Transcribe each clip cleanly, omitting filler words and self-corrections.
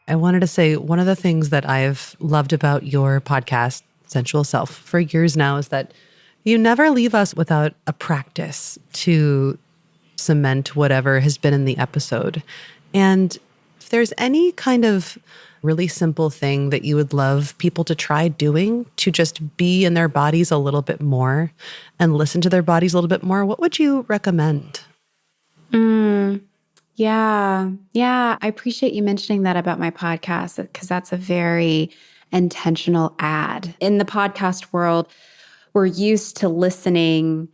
I wanted to say one of the things that I've loved about your podcast, Sensual Self, for years now is that you never leave us without a practice to cement whatever has been in the episode. And if there's any kind of really simple thing that you would love people to try doing to just be in their bodies a little bit more and listen to their bodies a little bit more, what would you recommend? Yeah. Yeah. I appreciate you mentioning that about my podcast because that's a very intentional ad. In the podcast world, we're used to listening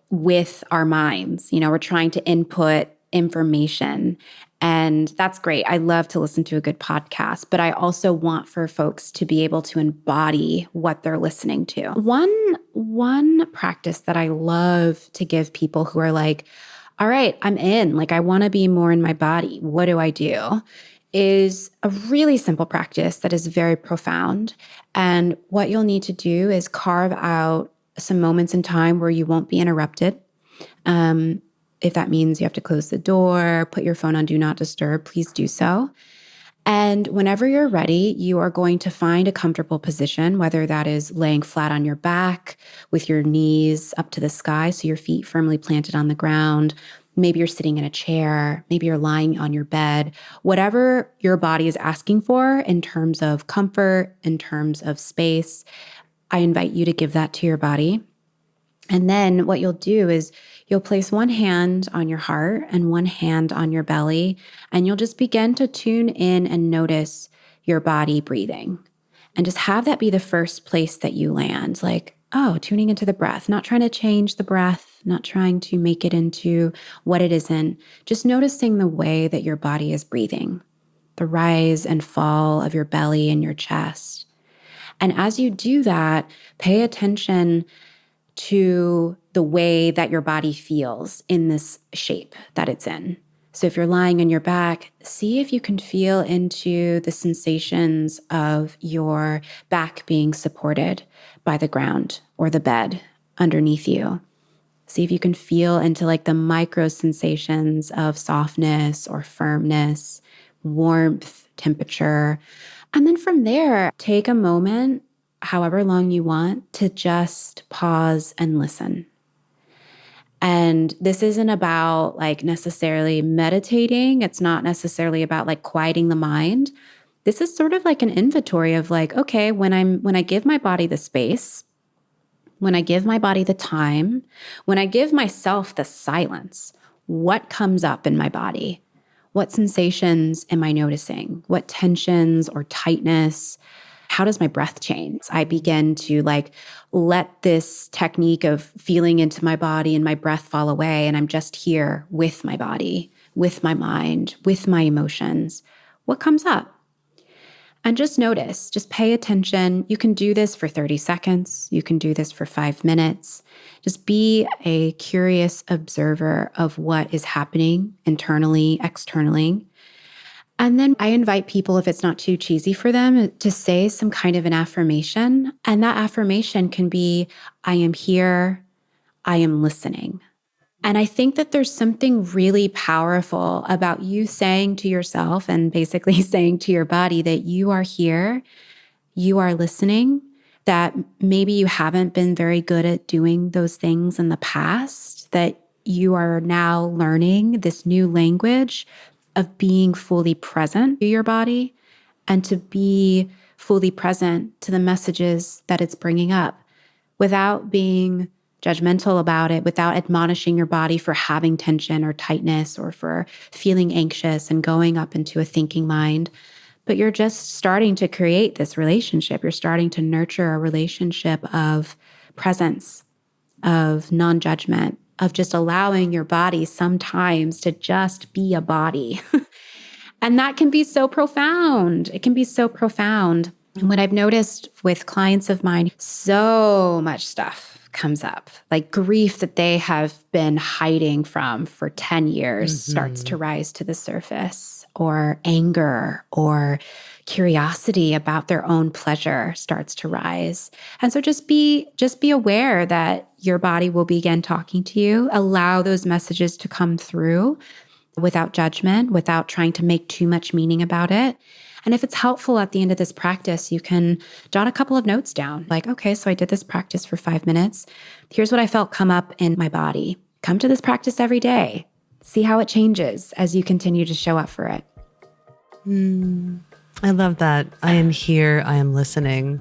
with our minds. We're trying to input information. And that's great. I love to listen to a good podcast, but I also want for folks to be able to embody what they're listening to. One practice that I love to give people who are like, all right, I'm in, like I want to be more in my body. What do I do? Is a really simple practice that is very profound. And what you'll need to do is carve out some moments in time where you won't be interrupted. If that means you have to close the door, put your phone on do not disturb, please do so. And whenever you're ready, you are going to find a comfortable position, whether that is laying flat on your back with your knees up to the sky, so your feet firmly planted on the ground. Maybe you're sitting in a chair, maybe you're lying on your bed, whatever your body is asking for in terms of comfort, in terms of space, I invite you to give that to your body. And then what you'll do is you'll place one hand on your heart and one hand on your belly, and you'll just begin to tune in and notice your body breathing. And just have that be the first place that you land, like, oh, tuning into the breath, not trying to change the breath, not trying to make it into what it isn't, just noticing the way that your body is breathing, the rise and fall of your belly and your chest. And as you do that, pay attention to the way that your body feels in this shape that it's in. So if you're lying on your back, see if you can feel into the sensations of your back being supported by the ground or the bed underneath you. See if you can feel into like the micro sensations of softness or firmness, warmth, temperature. And then from there, take a moment, however long you want, to just pause and listen. And this isn't about like necessarily meditating. It's not necessarily about like quieting the mind. This is sort of like an inventory of like, okay, when I give my body the space, when I give my body the time, when I give myself the silence, what comes up in my body? What sensations am I noticing? What tensions or tightness? How does my breath change? I begin to like let this technique of feeling into my body and my breath fall away. And I'm just here with my body, with my mind, with my emotions. What comes up? And just notice, just pay attention. You can do this for 30 seconds. You can do this for 5 minutes. Just be a curious observer of what is happening internally, externally. And then I invite people, if it's not too cheesy for them, to say some kind of an affirmation. And that affirmation can be, I am here, I am listening. And I think that there's something really powerful about you saying to yourself and basically saying to your body that you are here, you are listening, that maybe you haven't been very good at doing those things in the past, that you are now learning this new language of being fully present to your body and to be fully present to the messages that it's bringing up without being judgmental about it, without admonishing your body for having tension or tightness or for feeling anxious and going up into a thinking mind. But you're just starting to create this relationship. You're starting to nurture a relationship of presence, of non-judgment, of just allowing your body sometimes to just be a body. And that can be so profound. It can be so profound. And what I've noticed with clients of mine, so much stuff comes up, like grief that they have been hiding from for 10 years starts to rise to the surface, or anger or curiosity about their own pleasure starts to rise. And so just be aware that your body will begin talking to you. Allow those messages to come through without judgment, without trying to make too much meaning about it. And if it's helpful at the end of this practice, you can jot a couple of notes down. Like, okay, so I did this practice for 5 minutes. Here's what I felt come up in my body. Come to this practice every day. See how it changes as you continue to show up for it. I love that. I am here. I am listening.